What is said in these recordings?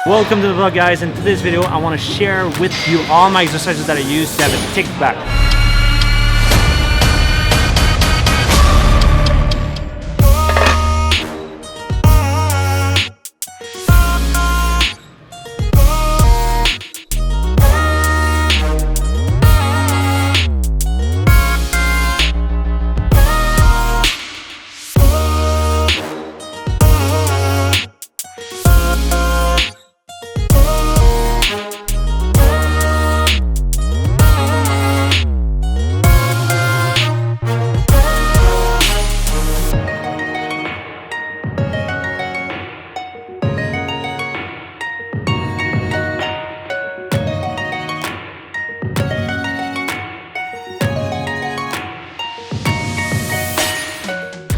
Welcome to the vlog, guys. In today's video I want to share with you all my exercises that I use to have a thick back.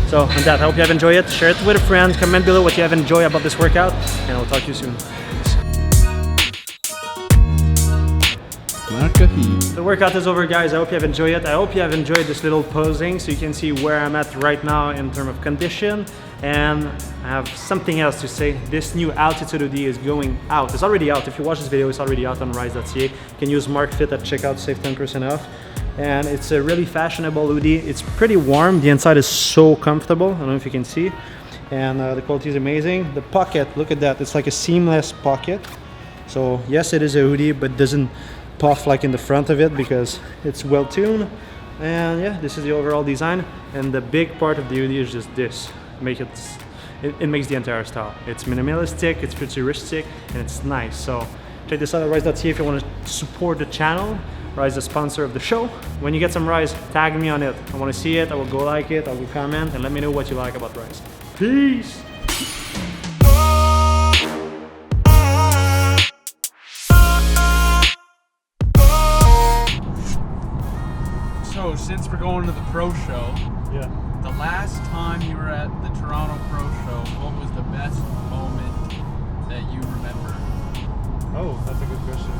So with that, I hope you have enjoyed it. Share it with a friend, comment below what you have enjoyed about this workout, and I'll talk to you soon. Marc Fitt. The workout is over, guys. I hope you have enjoyed it. I hope you have enjoyed this little posing so you can see where I'm at right now in terms of condition. And I have something else to say. This new altitude hoodie is going out. It's already out. If you watch this video, it's already out on rise.ca. You can use Marc Fitt at checkout, save 10% off. And it's a really fashionable hoodie. It's pretty warm. The inside is so comfortable. I don't know if you can see. And the quality is amazing. The pocket, look at that. It's like a seamless pocket. So yes, it is a hoodie, but doesn't puff like in the front of it because it's well tuned. And yeah, this is the overall design. And the big part of the hoodie is just this. It makes the entire style. It's minimalistic, it's futuristic, and it's nice. So check this out at rise.ca if you want to support the channel. Rise is the sponsor of the show. When you get some Rise, tag me on it. I want to see it, I will go like it, I will comment, and let me know what you like about Rise. Peace! So, since we're going to the pro show, Yeah. the last time you were at the Toronto Pro Show, what was the best moment that you remember? Oh, that's a good question.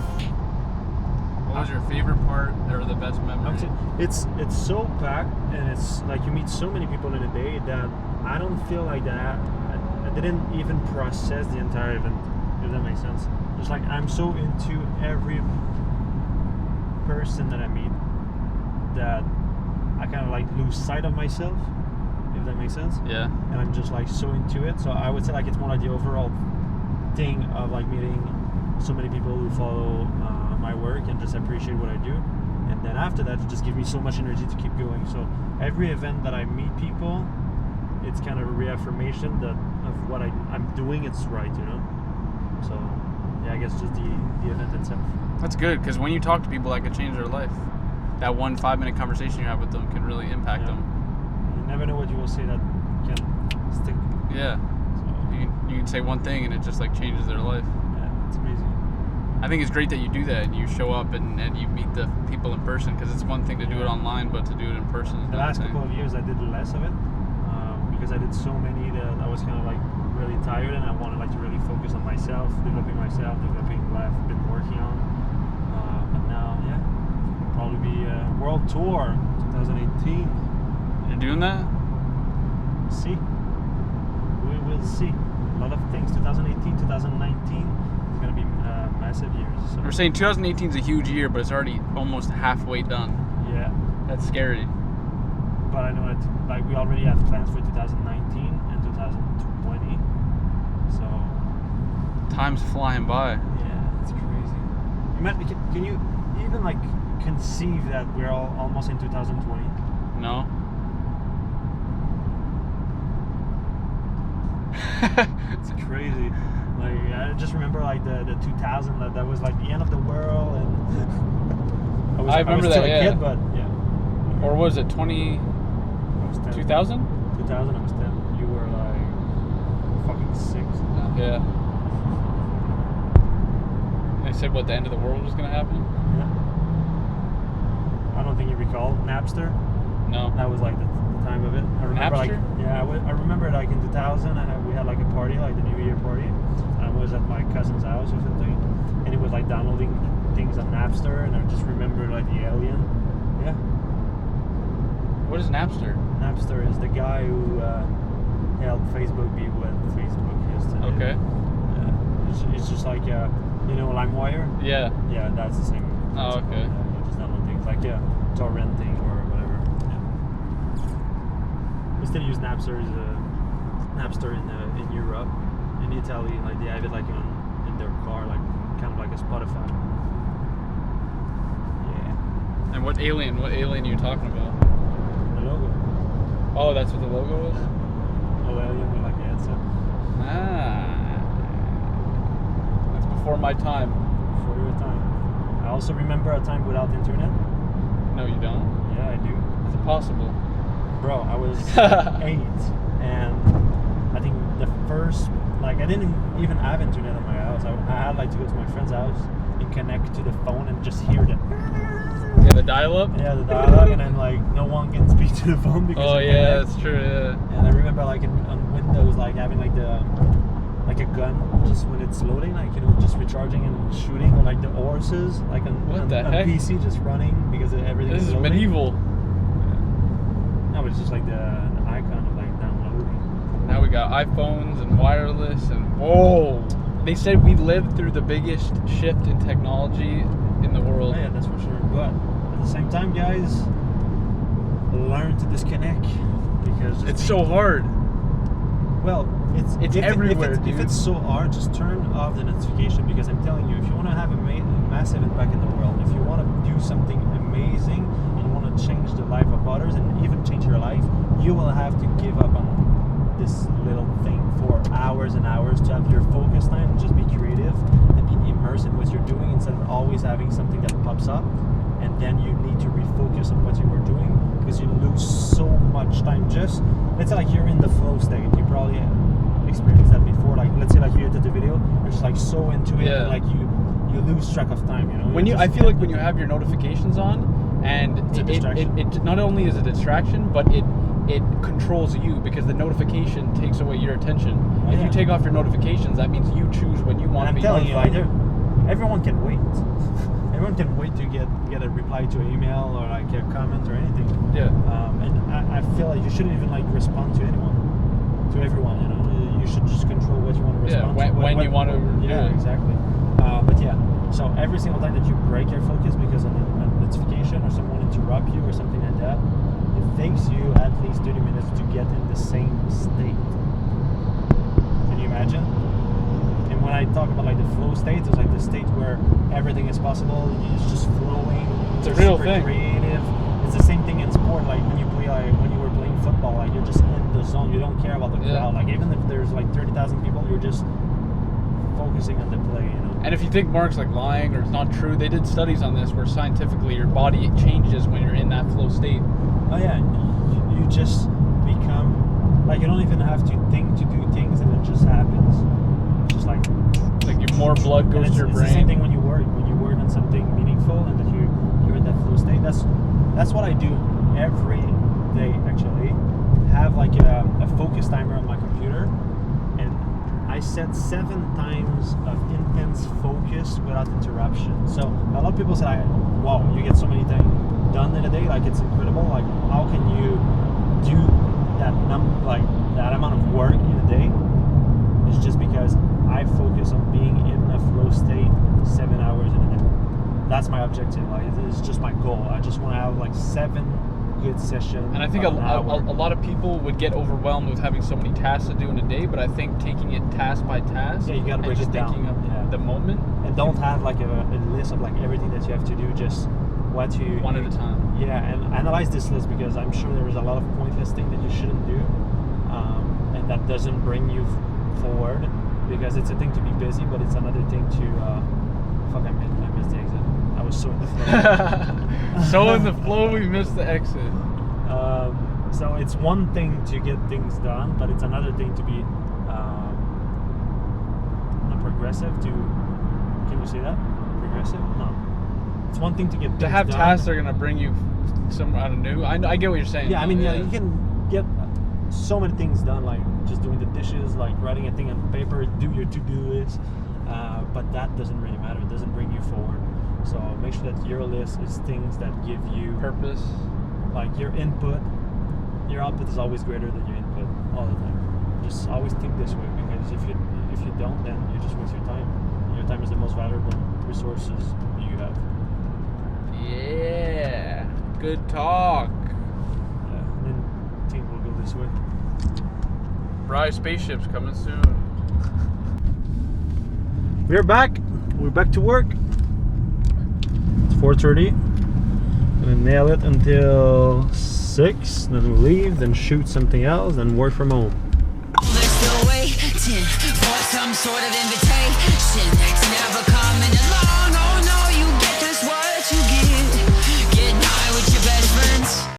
What was your favorite part or the best memory? It's so packed, and it's like you meet so many people in a day that I don't feel like that. I didn't even process the entire event, if that makes sense. Just like I'm so into every person that I meet that I kind of like lose sight of myself, if that makes sense. Yeah. And I'm just like so into it. So I would say like it's more like the overall thing of like meeting so many people who follow my work and just appreciate what I do. And then after that, it just gives me so much energy to keep going. So every event that I meet people, it's kind of a reaffirmation that of what I'm doing, it's right, you know? So yeah, I guess just the event itself. That's good, because when you talk to people, that could change their life. That 1 5-minute conversation you have with them can really impact them. You never know what you will say that can stick. Yeah. So, You can say one thing and it just like changes their life. yeah, it's amazing. I think it's great that you do that and you show up and you meet the people in person, because it's one thing to do it online, but to do it in person is The another last thing. couple of years I did less of it because I did so many that I was kind of like really tired, and I wanted like to really focus on myself, developing what I've been working on. But now, yeah, it'll probably be a world tour 2018. You're doing that? See, we will see a lot of things. 2018, 2019 is going to be massive years. So. We're saying 2018 is a huge year, but it's already almost halfway done. Yeah. That's scary. But I know that like we already have plans for 2019 and 2020. So Time's flying by. yeah, it's crazy. Can you even like conceive that we're almost in 2020? No? It's crazy. Like I just remember like the 2000 that was like the end of the world, and I remember was still that, a yeah. kid, but yeah. Or was it 20... I was 10. 2000? 2000, I was 10. You were like fucking 6. Yeah. They said what, the end of the world was going to happen? Yeah. I don't think you recall Napster. No. That was like the time of it. I remember Napster? like yeah, I remember like in 2000 we had like a party, like the New Year party. And I was at my cousin's house or something, and he was like downloading things on Napster, and I just remember like the alien. Yeah. What is Napster? Napster is the guy who helped Facebook be what Facebook is today. Okay. Yeah. It's just like LimeWire. Yeah. Yeah, that's the same. Oh, okay. You just download things like torrenting or whatever. Yeah. We still use Napster in Europe. In Italy, like they have it like in their car, like kind of like a Spotify. Yeah. And what alien are you talking about? The logo. Oh, that's what the logo was? Oh, alien with like the headset. That's before my time. Before your time. I also remember a time without internet. No, you don't? Yeah, I do. Is it possible? Bro, I was 8, and I think the first, like, I didn't even have internet at my house. I had like to go to my friend's house and connect to the phone and just hear the Yeah, the dial-up? Yeah, the dial-up, and then like no one can speak to the phone because Oh yeah, that's true. Yeah. And I remember like on Windows, like having like the like a gun just when it's loading, like just recharging and shooting, or like the horses like on heck? PC just running because everything. This is loading. medieval. No, but it's just like the icon of like downloading. Now we got iPhones and wireless and whoa! They said we lived through the biggest shift in technology in the world. Oh, yeah, that's for sure. But at the same time, guys, learn to disconnect because It's so hard. Well, It's everywhere, if dude. it's so hard, just turn off the notification, because I'm telling you, if you want to have a massive impact in the world, if you want to do something amazing and you want to change the life of others and even change your life, you will have to give up on this little thing for hours and hours to have your focus time and just be creative and be immersed in what you're doing instead of always having something that pops up, and then you need to refocus on what you were doing because you lose so much time. Just let's say like you're in the flow state, you probably experienced that before. Like let's say like you edit the video, you're just like so into it, Yeah. and like you lose track of time. I feel like when you have your notifications on, and It's a distraction. it not only is a distraction, but it controls you, because the notification takes away your attention. Oh, If yeah. you take off your notifications, that means you choose when you want And to I'm be telling you, like notified. everyone can wait. Everyone can wait to get a reply to an email or like a comment or anything. Yeah. And I feel like you shouldn't even like respond to everyone. You should just control what you want to Yeah, respond to. when you want to do Yeah, it. exactly. But yeah, so every single time that you break your focus because of a notification or someone interrupt you or something like that, it takes you at least 30 minutes to get in the same state. Can you imagine? And when I talk about like the flow state, it's like the state where everything is possible. It's just flowing. It's a you're real super thing. Creative. It's the same thing in sport. Like when you play, like when you were playing football, like you're just in the zone. You don't care about the Yeah. crowd. Like even if there's like 30,000 people, you're just focusing on the play. And if you think Mark's like lying or it's not true, they did studies on this where scientifically your body changes when you're in that flow state. Oh yeah, you just become like you don't even have to think to do things, and it just happens. It's just like More blood goes and to your it's brain. the same thing when you work on something meaningful, and that you're in that flow state. That's what I do every day actually. Have like a focus timer on my computer, and I set 7 times of intense focus without interruption. So a lot of people say, wow, you get so many things done in a day, like it's incredible. Like how can you do that that amount of work in a day? It's just because I focus on being in a flow state 7 hours in a day. That's my objective. Like it's just my goal. I just want to have like 7 good sessions. And I think a lot of people would get overwhelmed with having so many tasks to do in a day, but I think taking it task by task, Yeah, you gotta break and just it down. thinking of Yeah. the moment, And don't have like a list of like everything that you have to do. Just what you one at a time. Yeah, and analyze this list, because I'm sure there's a lot of pointless things that you shouldn't do, and that doesn't bring you forward. Because it's a thing to be busy, but it's another thing to I missed the exit. I was so in the flow. So in the flow, we missed the exit. So it's one thing to get things done, but it's another thing to be not progressive. Can you say that? Progressive? No. It's one thing to get things To have done. tasks that are gonna bring you somewhere out of new. I get what you're saying. Yeah, I mean, though, you can get so many things done, like just doing the dishes, like writing a thing on paper, do your to-do list, but that doesn't really matter. It doesn't bring you forward. So make sure that your list is things that give you Purpose. like your input. Your output is always greater than your input all the time. Just always think this way, because if if you don't, then you just waste your time. Your time is the most valuable resources you have. Yeah, good talk. Yeah, and then team will go this way. Rise spaceships coming soon. We're back. We're back to work. It's 4:30. Gonna nail it until 6. Then we leave. Then shoot something else. Then work from home. They're still waiting for some sort of invitation to never come in alive.